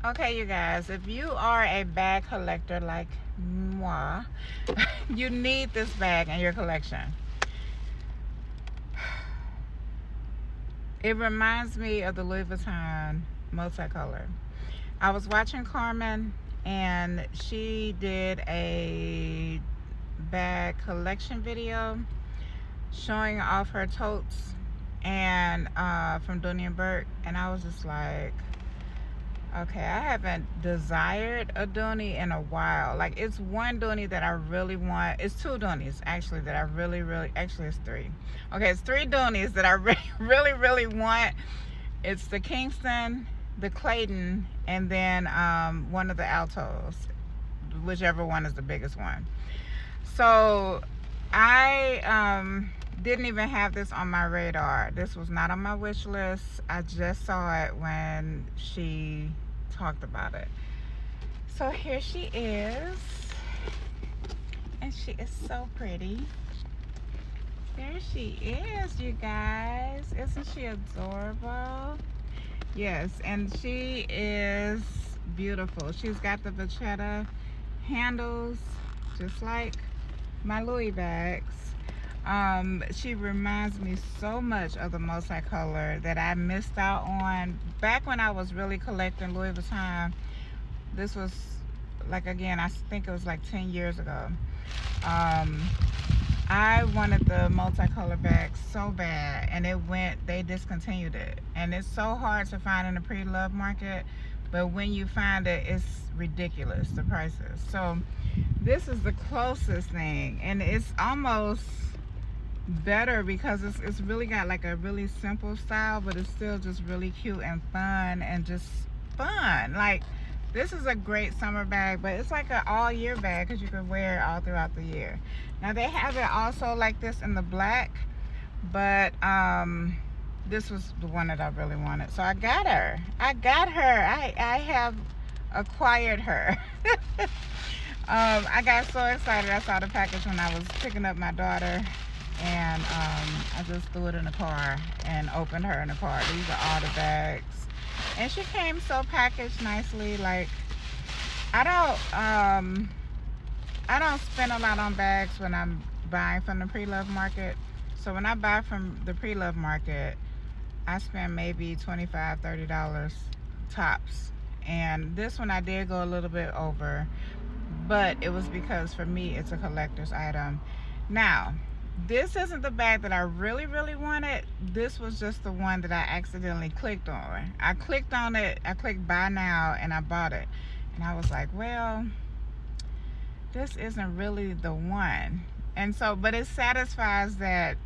Okay, you guys, if you are a bag collector like moi, you need this bag in your collection. It reminds me of the Louis Vuitton multicolor. I was watching Carmen, and she did a bag collection video showing off her totes and from Dooney and Burke, and I was just like, okay, I haven't desired a Dooney in a while. Like, it's one Dooney that I really want. It's two Dooneys, actually, that I really, actually, it's three. Okay, it's three Dooneys that I really want. It's the Kingston, the Clayton, and then one of the Altos, whichever one is the biggest one. So, I didn't even have this on my radar. This was not on my wish list. I just saw it when she talked about it. So here she is, and she is so pretty. There she is, you guys. Isn't she adorable? Yes, and she is beautiful. She's got the vachetta handles, just like my Louis bags. She reminds me so much of the multicolor that I missed out on back when I was really collecting Louis Vuitton. This was, like, again, I think it was like 10 years ago. I wanted the multicolor bag so bad, and they discontinued it. And it's so hard to find in the pre-love market, but when you find it, it's ridiculous, the prices. So this is the closest thing, and it's almost better because it's really got like a really simple style, but it's still just really cute and fun, and just fun. Like, this is a great summer bag, but it's like an all year bag because you can wear it all throughout the year. Now they have it also like this in the black, but this was the one that I really wanted, so I got her. I have acquired her. I got so excited. I saw the package when I was picking up my daughter, and I just threw it in the car and opened her in the car. These are all the bags, and she came so packaged nicely. Like, I don't spend a lot on bags when I'm buying from the pre-love market. So when I buy from the pre-love market, I spend maybe $25-$30 tops. And this one I did go a little bit over, but it was because for me it's a collector's item. Now, this isn't the bag that I really wanted. This was just the one that I accidentally clicked on. I clicked on it, I clicked buy now, and I bought it. And I was like, well, this isn't really the one. And so, but it satisfies that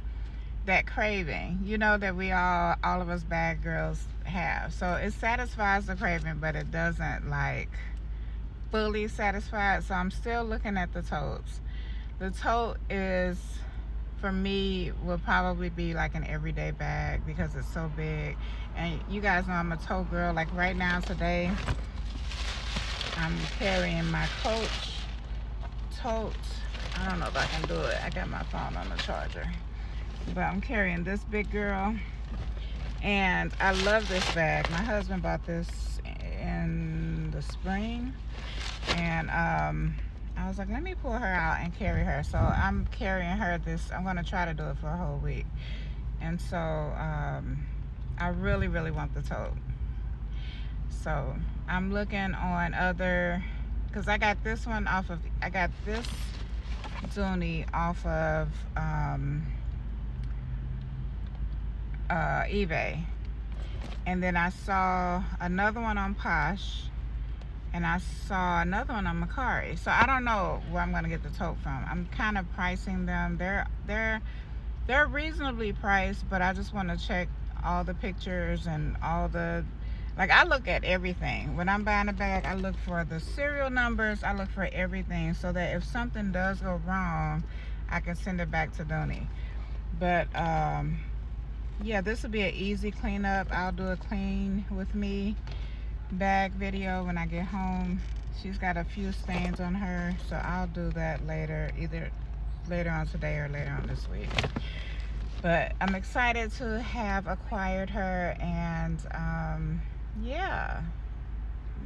craving, you know, that we all of us bag girls have. So it satisfies the craving, but it doesn't like fully satisfy it. So I'm still looking at the totes. The tote is, for me, will probably be like an everyday bag because it's so big. And you guys know I'm a tote girl. Like right now, today, I'm carrying my Coach tote. I don't know if I can do it. I got my phone on the charger. But I'm carrying this big girl. And I love this bag. My husband bought this in the spring. And I was like, let me pull her out and carry her. So I'm carrying her this. I'm going to try to do it for a whole week. And so I really want the tote. So I'm looking on other, because I got this one off of, I got this Dooney off of eBay. And then I saw another one on Posh. And I saw another one on Mercari. So I don't know where I'm gonna get the tote from. I'm kind of pricing them. They're reasonably priced, but I just want to check all the pictures and all the, like, I look at everything. When I'm buying a bag, I look for the serial numbers. I look for everything so that if something does go wrong, I can send it back to Dooney. But yeah, this will be an easy cleanup. I'll do a clean with me bag video when I get home. She's got a few stains on her, so I'll do that later, either later on today or later on this week. But I'm excited to have acquired her, and yeah,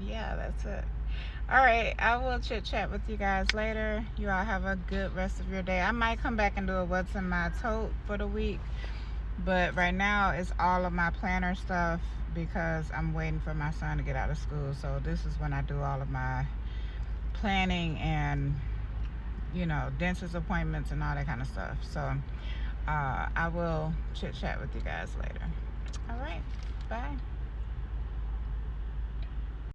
yeah, that's it. All right, I will chit chat with you guys later. You all have a good rest of your day. I might come back and do a what's in my tote for the week, but right now it's all of my planner stuff because I'm waiting for my son to get out of school. So this is when I do all of my planning and dentist appointments and all that kind of stuff. So I will chit chat with you guys later. All right, bye.